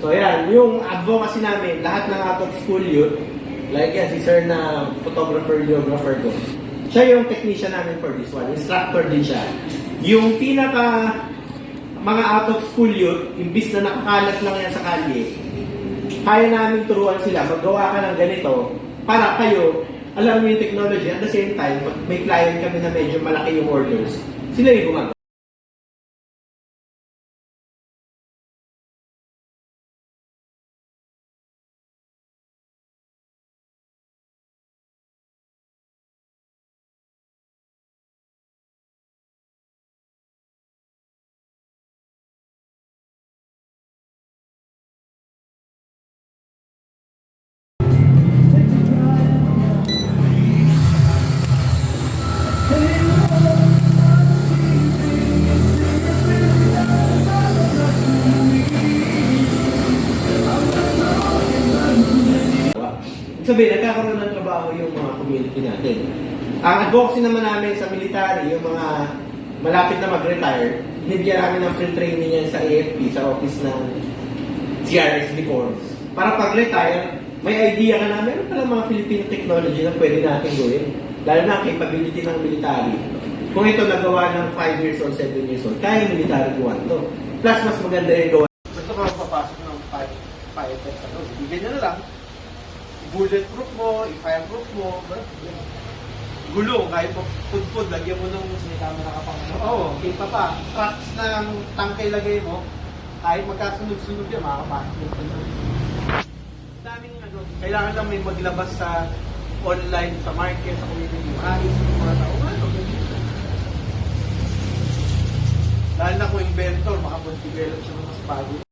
So yan, yung advocacy namin, lahat ng out of school youth, like yan, si sir na photographer, videographer ko, siya yung technician namin for this one. Instructor din siya. Yung pinaka mga out of school youth, imbis na nakakalat lang yan sa kalye, kaya namin turuan sila, maggawa ka ng ganito, para kayo, alam mo yung technology, at the same time, pag may client kami na medyo malaki yung orders, sila yung gumagawa. Sabihin, nagkakaroon ng trabaho yung mga community natin. Ang advocacy naman namin sa military, yung mga malapit na mag-retire, hinibigyan namin ng free training yan sa AFP, sa office ng CRS before. Para pag-retire, may idea ka na, meron pala mga Filipino technology na pwede natin gawin. Lalo na ang capability ng military. Kung ito nagawa ng 5 years old, 7 years old, kaya yung military gawa ito. Plus, mas maganda yung gawa. Ito ka papasok ng 5 effects. Bigyan nyo na lang. Bulletproof mo, i-fireproof mo, gulong, kahit pudpud, lagyan mo ng sinitama na kapangano. Oo, kita pa. Tracks ng tangkay lagay mo, kahit magkasunod-sunod yan, makakapasok yung sunod. Daming kailangan lang may maglabas sa online, sa market, sa community, maayos ng mga tao. Lalo na kung inventor, makapag-develop siya ng mas bago.